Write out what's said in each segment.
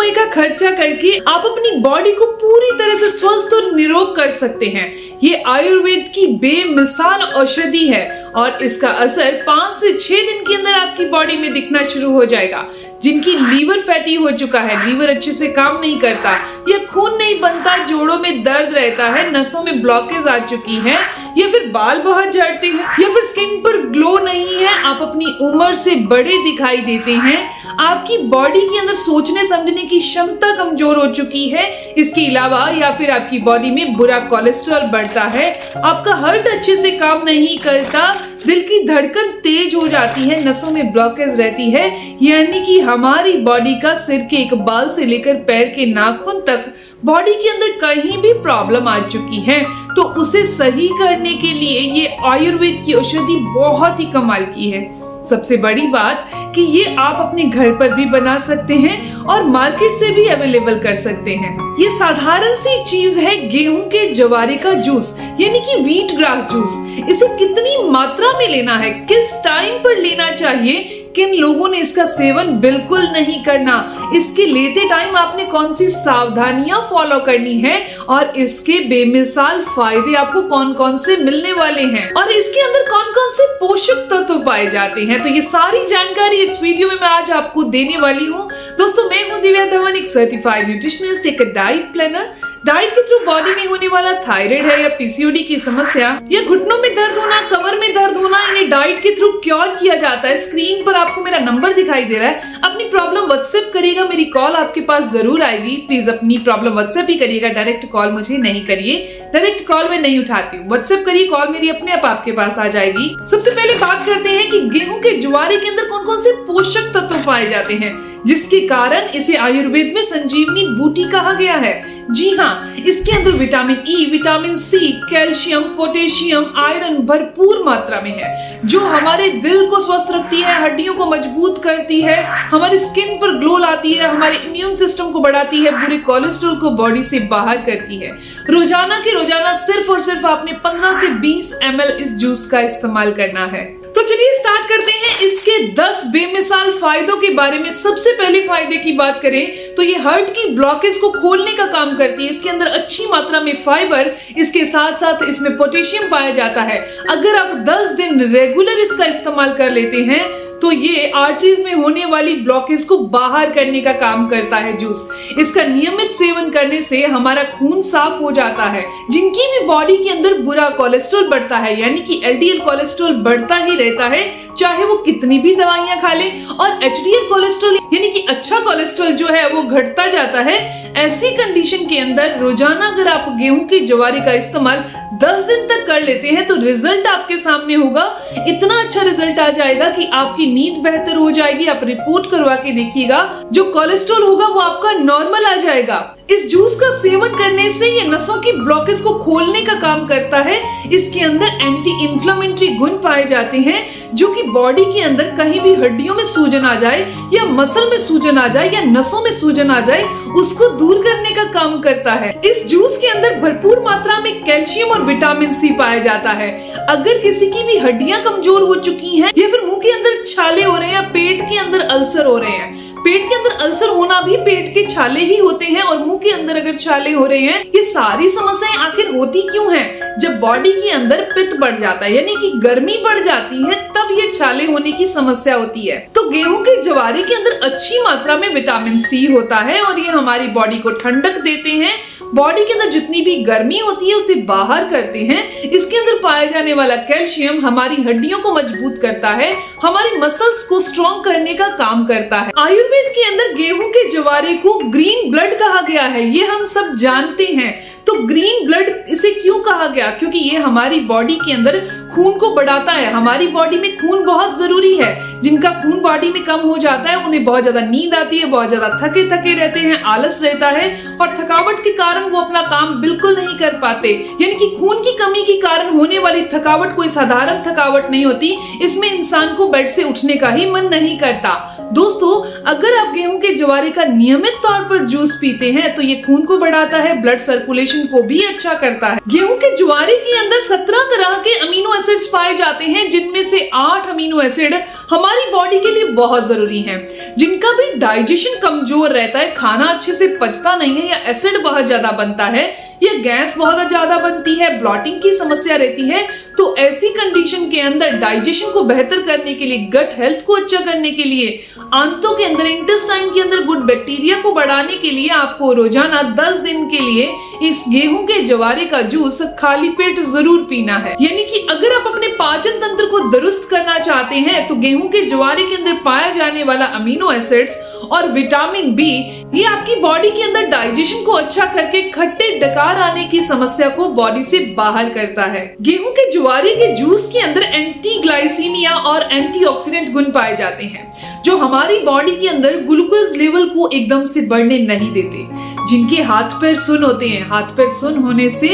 रुपए का खर्चा करके आप अपनी बॉडी को पूरी तरह से स्वस्थ और निरोग कर सकते हैं। ये आयुर्वेद की बेमिसाल औषधि है और इसका असर 5 से 6 दिन के अंदर आपकी बॉडी में दिखना शुरू हो जाएगा। जिनकी लीवर फैटी हो चुका है, लीवर अच्छे से काम नहीं करता, या खून नहीं बनता, जोड़ों में दर्द रहता है, नसों में ब्लॉकेज आ चुकी है, या फिर बाल बहुत झड़ते हैं, या फिर स्किन पर ग्लो नहीं है, आप अपनी उम्र से बड़े दिखाई देते हैं, आपकी बॉडी के अंदर सोचने समझने की क्षमता कमजोर हो चुकी है, इसके अलावा या फिर आपकी बॉडी में बुरा कोलेस्ट्रॉल बढ़ता है, आपका हार्ट अच्छे से काम नहीं करता, दिल की धड़कन तेज हो जाती है, नसों में ब्लॉकेज रहती है, यानी कि हमारी बॉडी का सिर के एक बाल से लेकर पैर के नाखून तक बॉडी के अंदर कहीं भी प्रॉब्लम आ चुकी है, तो उसे सही करने के लिए ये आयुर्वेद की औषधि बहुत ही कमाल की है। सबसे बड़ी बात कि ये आप अपने घर पर भी बना सकते हैं और मार्केट से भी अवेलेबल कर सकते हैं। ये साधारण सी चीज है गेहूं के जवारे का जूस, यानी कि व्हीट ग्रास जूस। इसे कितनी मात्रा में लेना है, किस टाइम पर लेना चाहिए, किन लोगों ने इसका सेवन बिल्कुल नहीं करना, इसके लेते टाइम आपने कौन सी सावधानियां फॉलो करनी है और इसके बेमिसाल फायदे आपको कौन कौन से मिलने वाले हैं और इसके अंदर कौन कौन से पोषक तत्व पाए जाते हैं, तो ये सारी जानकारी इस वीडियो में मैं आज आपको देने वाली हूँ। दोस्तों, मैं हूँ दिव्या धवन, एक सर्टिफाइड न्यूट्रिशनिस्ट, एक डाइट प्लानर। डाइट के थ्रू बॉडी में होने वाला थायराइड है या पीसीओडी की समस्या या घुटनों में दर्द होना, कमर में दर्द होना, इन्हें डाइट के थ्रू क्योर किया जाता है। स्क्रीन पर आपको मेरा नंबर दिखाई दे रहा है, अपनी प्रॉब्लम व्हाट्सएप करिएगा, मेरी कॉल आपके पास जरूर आएगी। प्लीज अपनी प्रॉब्लम व्हाट्सएप ही करिएगा, डायरेक्ट कॉल मुझे नहीं करिए, डायरेक्ट कॉल मैं नहीं उठाती हूँ। व्हाट्सएप करिए, कॉल मेरी अपने आप आपके पास आ जाएगी। सबसे पहले बात करते हैं कि गेहूं के ज्वारे के अंदर कौन कौन से पोषक तत्व पाए जाते हैं जिसके कारण इसे आयुर्वेद में संजीवनी बूटी कहा गया है। जी हाँ, इसके अंदर vitamin E, vitamin C, calcium, potassium, iron भरपूर मात्रा में है, जो हमारे दिल को स्वस्थ रखती है, हड्डियों को मजबूत करती है, हमारी स्किन पर ग्लो लाती है, हमारे इम्यून सिस्टम को बढ़ाती है, बुरे कोलेस्ट्रॉल को बॉडी से बाहर करती है। रोजाना के रोजाना सिर्फ और सिर्फ आपने 15 से 20 ml इस जूस का इस्तेमाल करना है। तो चलिए स्टार्ट करते हैं इसके 10 बेमिसाल फायदों के बारे में। सबसे पहले फायदे की बात करें तो ये हार्ट की ब्लॉकेज को खोलने का काम करती है। इसके अंदर अच्छी मात्रा में फाइबर, इसके साथ साथ इसमें पोटेशियम पाया जाता है। अगर आप 10 दिन रेगुलर इसका इस्तेमाल कर लेते हैं तो ये आर्टरीज में होने वाली ब्लॉकेज को बाहर करने का काम करता है जूस। इसका नियमित सेवन करने से हमारा खून साफ हो जाता है। जिनकी भी बॉडी के अंदर बुरा कोलेस्ट्रॉल बढ़ता है, यानी कि एलडीएल कोलेस्ट्रॉल बढ़ता ही रहता है, चाहे वो कितनी भी दवाइयां खा ले, और एचडीएल कोलेस्ट्रॉल यानी कि अच्छा कोलेस्ट्रॉल जो है वो घटता जाता है। ऐसी कंडीशन के अंदर रोजाना अगर आप गेहूं के ज्वारे का इस्तेमाल 10 दिन तक कर लेते हैं तो रिजल्ट आपके सामने होगा। इतना अच्छा रिजल्ट आ जाएगा कि आपकी नींद बेहतर हो जाएगी। आप रिपोर्ट करवा के देखिएगा, जो कोलेस्ट्रॉल होगा वो आपका नॉर्मल आ जाएगा। इस जूस का सेवन करने से ये नसों की ब्लॉकेज को खोलने का काम करता है। इसके अंदर एंटी इंफ्लेमेटरी गुण पाए जाते हैं, जो कि बॉडी के अंदर कहीं भी हड्डियों में सूजन आ जाए या मसल में सूजन आ जाए या नसों में सूजन आ जाए, उसको दूर करने का काम करता है। इस जूस के अंदर भरपूर मात्रा में कैल्शियम और विटामिन सी पाया जाता है। अगर किसी की भी हड्डियां कमजोर हो चुकी हैं या फिर मुंह के अंदर छाले हो रहे हैं या पेट के अंदर अल्सर हो रहे हैं, पेट के अंदर अल्सर होना भी पेट के छाले ही होते हैं, और मुंह के अंदर अगर छाले हो रहे हैं, ये सारी समस्याएं आखिर होती क्यों हैं? जब बॉडी के अंदर पित्त बढ़ जाता है, यानी कि गर्मी बढ़ जाती है, तब ये छाले होने की समस्या होती है। तो गेहूं के ज्वारे के अंदर अच्छी मात्रा में विटामिन सी होता है और ये हमारी बॉडी को ठंडक देते हैं, बॉडी के अंदर जितनी भी गर्मी होती है उसे बाहर करते हैं। इसके अंदर पाया जाने वाला कैल्शियम हमारी हड्डियों को मजबूत करता है, हमारी मसल्स को स्ट्रॉन्ग करने का काम करता है। आयुर्वेद के अंदर गेहूं के ज्वारे को ग्रीन ब्लड कहा गया है, ये हम सब जानते हैं। तो ग्रीन ब्लड इसे क्यों कहा गया? क्योंकि ये हमारी बॉडी के अंदर खून को बढ़ाता है। हमारी बॉडी में खून बहुत जरूरी है। जिनका खून बॉडी में कम हो जाता है उन्हें बहुत ज्यादा नींद आती है, बहुत ज्यादा थके थके रहते हैं, आलस रहता है और थकावट के कारण वो अपना काम बिल्कुल नहीं कर पाते। यानी कि खून की कमी के कारण होने वाली थकावट कोई साधारण थकावट नहीं होती, इसमें इंसान को बेड से उठने का ही मन नहीं करता। दोस्तों, अगर आप गेहूं के ज्वारे का नियमित तौर पर जूस पीते हैं तो ये खून को बढ़ाता है, ब्लड सर्कुलेशन को भी अच्छा करता है। गेहूं के ज्वारे के अंदर 17 तरह के अमीनो एसिड्स पाए जाते हैं जिनमें से 8 अमीनो एसिड हमारी बॉडी के लिए बहुत जरूरी हैं, जिनका भी डाइजेशन कमजोर रहता है, खाना अच्छे से पचता नहीं है, या एसिड बहुत ज्यादा बनता है, या गैस बहुत ज्यादा बनती है, ब्लॉटिंग की समस्या रहती है। तो ऐसी कंडीशन के अंदर डाइजेशन को बेहतर करने के लिए, गट हेल्थ को अच्छा करने के लिए, आंतों के अंदर, इंटेस्टाइन के अंदर गुड बैक्टीरिया को बढ़ाने के लिए आपको रोजाना 10 दिन के लिए इस गेहूं के जवारे का जूस खाली पेट जरूर पीना है। यानी कि अगर आप अपने पाचन तंत्र को दुरुस्त करना चाहते हैं तो गेहूं के जवारे के अंदर पाया जाने वाला अमीनो एसिड्स और विटामिन बी, ये आपकी बॉडी के अंदर डाइजेशन को अच्छा करके खट्टे डकार आने की समस्या को बॉडी से बाहर करता है। गेहूं के ज्वारे के जूस के अंदर एंटी ग्लाइसीमिया और एंटीऑक्सीडेंट गुण पाए जाते हैं जो हमारी बॉडी के अंदर ग्लूकोज लेवल को एकदम से बढ़ने नहीं देते। जिनके हाथ पैर सुन होते हैं, हाथ पैर सुन होने से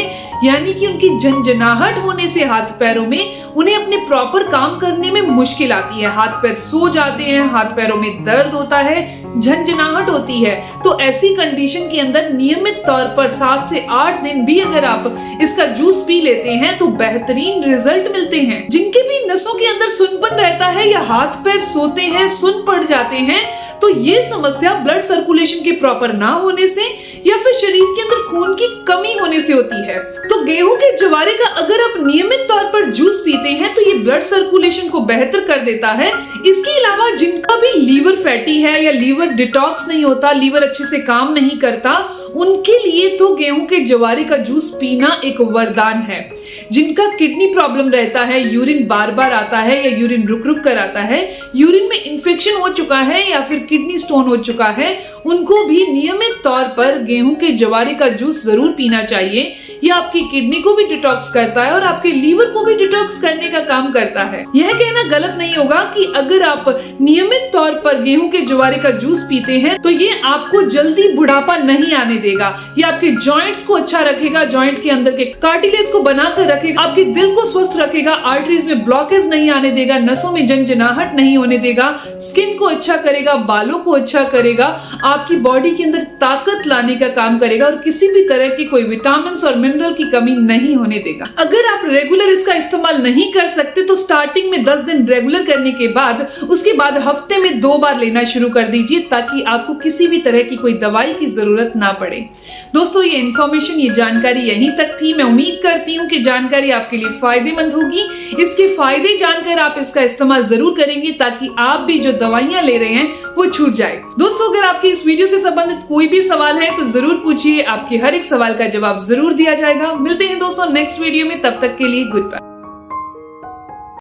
यानी कि उनकी झंझनाहट होने से हाथ पैरों में उन्हें अपने प्रॉपर काम करने में मुश्किल आती है, हाथ पैर सो जाते हैं, हाथ पैरों में दर्द होता है, झंझनाहट होती है। तो ऐसी कंडीशन के अंदर नियमित तौर पर 7 से 8 दिन भी अगर आप इसका जूस पी लेते हैं तो बेहतरीन रिजल्ट मिलते हैं। जिनके भी नसों के अंदर सुनपन रहता है या हाथ पैर सोते हैं, सुन पड़ जाते हैं, तो ये समस्या ब्लड सर्कुलेशन के प्रॉपर ना होने से या फिर शरीर के अंदर खून की कमी होने से होती है। तो गेहूं के जवारे का अगर आप नियमित तौर पर जूस पीते हैं तो ये ब्लड सर्कुलेशन को बेहतर कर देता है। इसके अलावा जिनका भी लीवर फैटी है या लीवर डिटॉक्स नहीं होता, लीवर अच्छे से काम नहीं करता, उनके लिए तो गेहूं के जवारे का जूस पीना एक वरदान है। जिनका किडनी प्रॉब्लम रहता है, यूरिन बार बार आता है या यूरिन रुक रुक कर आता है, यूरिन में इन्फेक्शन हो चुका है या फिर किडनी स्टोन हो चुका है, उनको भी नियमित तौर पर गेहूं के जवारे का जूस जरूर पीना चाहिए। यह आपकी किडनी को भी डिटॉक्स करता है और आपके लीवर को भी डिटॉक्स करने का काम करता है। यह कहना गलत नहीं होगा कि अगर आप नियमित तौर पर गेहूं के जवारे का जूस पीते हैं तो ये आपको जल्दी बुढ़ापा नहीं आने देगा। ये आपके जॉइंट्स को अच्छा रखेगा, जॉइंट के अंदर के कार्टिलेज को बनाकर रखेगा, आपके दिल को स्वस्थ रखेगा, आर्टरीज में ब्लॉकेज नहीं आने देगा, नसों में झंझनाहट नहीं होने देगा, स्किन को अच्छा करेगा, बालों को अच्छा करेगा, आपकी बॉडी के अंदर ताकत लाने का काम करेगा और किसी भी तरह की कोई विटामिन और मिनरल की कमी नहीं होने देगा। अगर आप रेगुलर इसका इस्तेमाल नहीं कर सकते तो स्टार्टिंग में 10 दिन रेगुलर करने के बाद उसके बाद हफ्ते में 2 बार लेना शुरू कर दीजिए ताकि आपको किसी भी तरह की कोई दवाई की जरूरत ना पड़े। दोस्तों, ये इंफॉर्मेशन, ये जानकारी यहीं तक थी। मैं उम्मीद करती हूँ कि जानकारी आपके लिए फायदेमंद होगी। इसके फायदे जानकर आप इसका इस्तेमाल जरूर करेंगे ताकि आप भी जो दवाइयां ले रहे हैं वो छूट जाए। दोस्तों, अगर आपके इस वीडियो से संबंधित कोई भी सवाल है तो जरूर पूछिए, आपके हर एक सवाल का जवाब जरूर दिया जाएगा। मिलते हैं दोस्तों नेक्स्ट वीडियो में, तब तक के लिए गुड बाय।